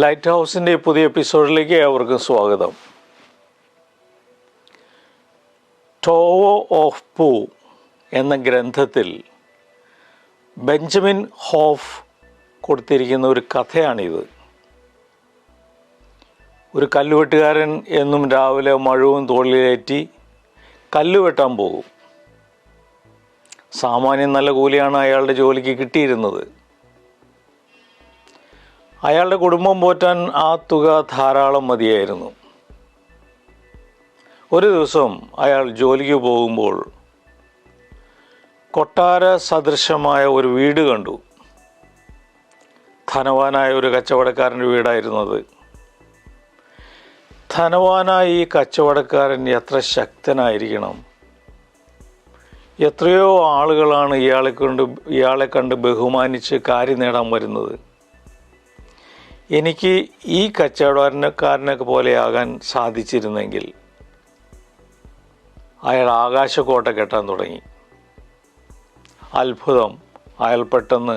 Light ഹൗസിൻ്റെ പുതിയ എപ്പിസോഡിലേക്ക് ഏവർക്കും സ്വാഗതം. ടോവോ ഓഫ് പൂ എന്ന ഗ്രന്ഥത്തിൽ ബെഞ്ചമിൻ ഹോഫ് കൊടുത്തിരിക്കുന്ന ഒരു കഥയാണിത്. ഒരു കല്ലുവെട്ടുകാരൻ എന്നും രാവിലെ മഴവും തോളിലേറ്റി കല്ലുവെട്ടാൻ പോകും. സാമാന്യം നല്ല കൂലിയാണ് അയാളുടെ ജോലിക്ക് കിട്ടിയിരുന്നത്. അയാളുടെ കുടുംബം പോറ്റാൻ ആ തുക ധാരാളം മതിയായിരുന്നു. ഒരു ദിവസം അയാൾ ജോലിക്ക് പോകുമ്പോൾ കൊട്ടാര സദൃശമായ ഒരു വീട് കണ്ടു. ധനവാനായ ഒരു കച്ചവടക്കാരൻ്റെ വീടായിരുന്നത്. ധനവാനായ ഈ കച്ചവടക്കാരൻ എത്ര ശക്തനായിരിക്കണം! എത്രയോ ആളുകളാണ് ഇയാളെ കണ്ട് ബഹുമാനിച്ച് കാര്യം നേടാൻ വരുന്നത്. എനിക്ക് ഈ കച്ചവടക്കാരനൊക്കെ പോലെയാകാൻ സാധിച്ചിരുന്നെങ്കിൽ. അയാൾ ആകാശക്കോട്ട കെട്ടാൻ തുടങ്ങി. അത്ഭുതം, അയാൾ പെട്ടെന്ന്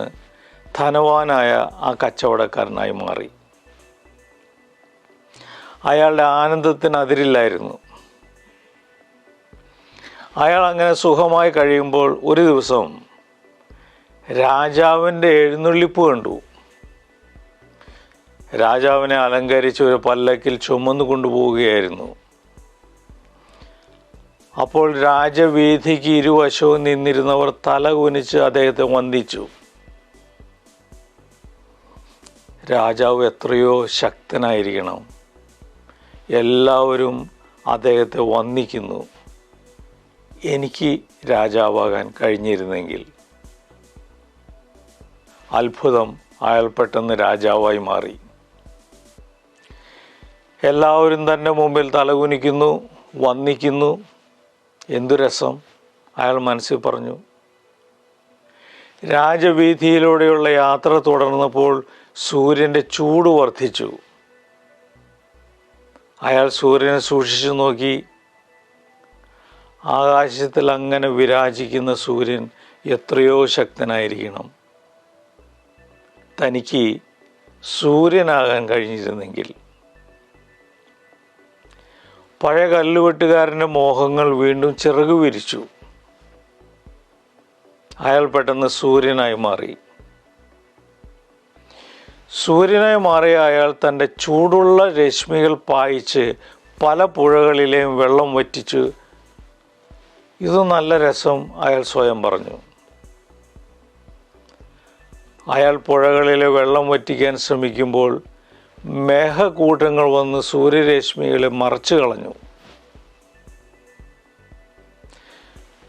ധനവാനായ ആ കച്ചവടക്കാരനായി മാറി. അയാളുടെ ആനന്ദത്തിന് അതിരില്ലായിരുന്നു. അയാൾ അങ്ങനെ സുഖമായി കഴിയുമ്പോൾ ഒരു ദിവസം രാജാവിൻ്റെ എഴുന്നള്ളിപ്പ് കണ്ടു. രാജാവിനെ അലങ്കരിച്ച് ഒരു പല്ലക്കിൽ ചുമന്നു കൊണ്ടുപോവുകയായിരുന്നു. അപ്പോൾ രാജവീഥിക്ക് ഇരുവശവും നിന്നിരുന്നവർ തല കുനിച്ച് അദ്ദേഹത്തെ വന്ദിച്ചു. രാജാവ് എത്രയോ ശക്തനായിരിക്കണം! എല്ലാവരും അദ്ദേഹത്തെ വന്ദിക്കുന്നു. എനിക്ക് രാജാവാകാൻ കഴിഞ്ഞിരുന്നെങ്കിൽ. അത്ഭുതം, അയാൾ പെട്ടെന്ന് രാജാവായി മാറി. എല്ലാവരും തൻ്റെ മുമ്പിൽ തലകുനിക്കുന്നു, വന്ദിക്കുന്നു. എന്തു രസം! അയാൾ മനസ്സിൽ പറഞ്ഞു. രാജവീഥിയിലൂടെയുള്ള യാത്ര തുടർന്നപ്പോൾ സൂര്യൻ്റെ ചൂട് വർദ്ധിച്ചു. അയാൾ സൂര്യനെ സൂക്ഷിച്ചു നോക്കി. ആകാശത്തിൽ അങ്ങനെ വിരാജിക്കുന്ന സൂര്യൻ എത്രയോ ശക്തനായിരിക്കണം! തനിക്ക് സൂര്യനാകാൻ കഴിഞ്ഞിരുന്നെങ്കിൽ. പഴയ കല്ലുവെട്ടുകാരൻ്റെ മോഹങ്ങൾ വീണ്ടും ചിറകു വിരിച്ചു. അയാൾ പെട്ടെന്ന് സൂര്യനായി മാറി. സൂര്യനായി മാറിയ അയാൾ തൻ്റെ ചൂടുള്ള രശ്മികൾ പായിച്ച് പല പുഴകളിലെയും വെള്ളം വറ്റിച്ചു. ഇത് നല്ല രസം, അയാൾ സ്വയം പറഞ്ഞു. അയാൾ പുഴകളിലെ വെള്ളം വറ്റിക്കാൻ ശ്രമിക്കുമ്പോൾ മേഘക്കൂട്ടങ്ങൾ വന്ന് സൂര്യരശ്മികളെ മറച്ചു കളഞ്ഞു.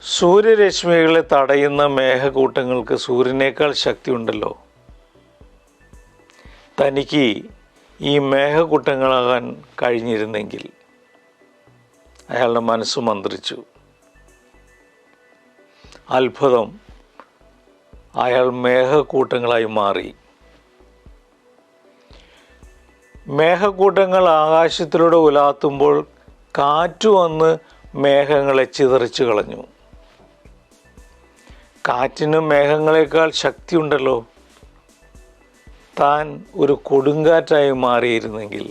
സൂര്യരശ്മികളെ തടയുന്ന മേഘക്കൂട്ടങ്ങൾക്ക് സൂര്യനേക്കാൾ ശക്തിയുണ്ടല്ലോ. തനിക്ക് ഈ മേഘക്കൂട്ടങ്ങളാകാൻ കഴിഞ്ഞിരുന്നെങ്കിൽ. അയാളുടെ മനസ്സ് മന്ത്രിച്ചു. അത്ഭുതം, അയാൾ മേഘക്കൂട്ടങ്ങളായി മാറി. മേഘക്കൂട്ടങ്ങൾ ആകാശത്തിലൂടെ ഉലാത്തുമ്പോൾ കാറ്റ് വന്ന് മേഘങ്ങളെ ചിതറിച്ചു കളഞ്ഞു. കാറ്റിന് മേഘങ്ങളെക്കാൾ ശക്തിയുണ്ടല്ലോ. താൻ ഒരു കൊടുങ്കാറ്റായി മാറിയിരുന്നെങ്കിൽ.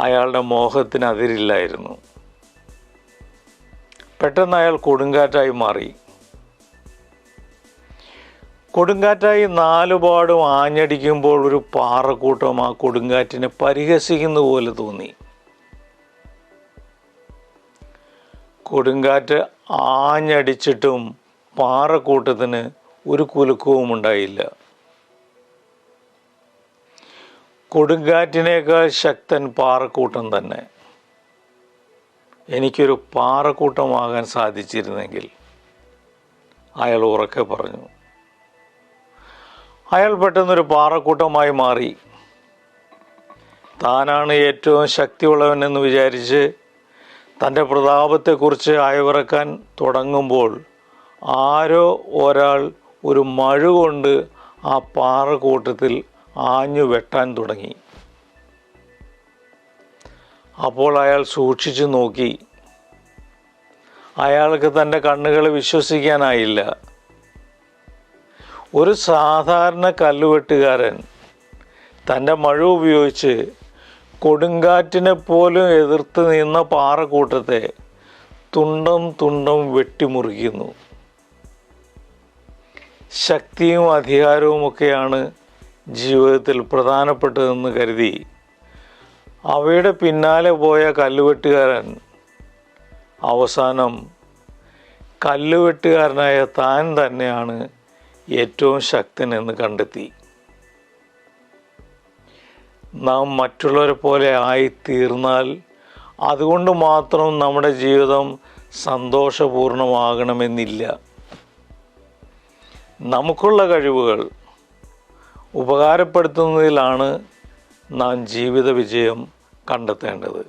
അയാളുടെ മോഹത്തിന് അതിരില്ലായിരുന്നു. പെട്ടെന്ന് അയാൾ കൊടുങ്കാറ്റായി മാറി. കൊടുങ്കാറ്റായി നാലുപാടും ആഞ്ഞടിക്കുമ്പോൾ ഒരു പാറക്കൂട്ടം ആ കൊടുങ്കാറ്റിനെ പരിഹസിക്കുന്ന പോലെ തോന്നി. കൊടുങ്കാറ്റ് ആഞ്ഞടിച്ചിട്ടും പാറക്കൂട്ടത്തിന് ഒരു കുലുക്കവും ഉണ്ടായില്ല. കൊടുങ്കാറ്റിനേക്കാൾ ശക്തൻ പാറക്കൂട്ടം തന്നെ. എനിക്കൊരു പാറക്കൂട്ടമാകാൻ സാധിച്ചിരുന്നെങ്കിൽ, അയാൾ ഉറക്കെ പറഞ്ഞു. അയാൾ പെട്ടെന്നൊരു പാറക്കൂട്ടമായി മാറി. താനാണ് ഏറ്റവും ശക്തിയുള്ളവനെന്ന് വിചാരിച്ച് തൻ്റെ പ്രതാപത്തെക്കുറിച്ച് അയവിറക്കാൻ തുടങ്ങുമ്പോൾ ആരോ ഒരാൾ ഒരു മഴ കൊണ്ട് ആ പാറക്കൂട്ടത്തിൽ ആഞ്ഞു വെട്ടാൻ തുടങ്ങി. അപ്പോൾ അയാൾ സൂക്ഷിച്ചു നോക്കി. അയാൾക്ക് തൻ്റെ കണ്ണുകളെ വിശ്വസിക്കാനായില്ല. ഒരു സാധാരണ കല്ലുവെട്ടുകാരൻ തൻ്റെ മഴ ഉപയോഗിച്ച് കൊടുങ്കാറ്റിനെ പോലും എതിർത്ത് നിന്ന പാറക്കൂട്ടത്തെ തുണ്ടം തുണ്ടം വെട്ടിമുറിക്കുന്നു. ശക്തിയും അധികാരവുമൊക്കെയാണ് ജീവിതത്തിൽ പ്രധാനപ്പെട്ടതെന്ന് കരുതി അവയുടെ പിന്നാലെ പോയ കല്ലുവെട്ടുകാരൻ അവസാനം കല്ലുവെട്ടുകാരനായ താൻ തന്നെയാണ് ഏറ്റവും ശക്തനെന്ന് കണ്ടെത്തി. നാം മറ്റുള്ളവരെ പോലെ ആയിത്തീർന്നാൽ അതുകൊണ്ട് മാത്രം നമ്മുടെ ജീവിതം സന്തോഷപൂർണമാകണമെന്നില്ല. നമുക്കുള്ള കഴിവുകൾ ഉപകാരപ്പെടുത്തുന്നതിലാണ് നാം ജീവിത വിജയം കണ്ടെത്തേണ്ടത്.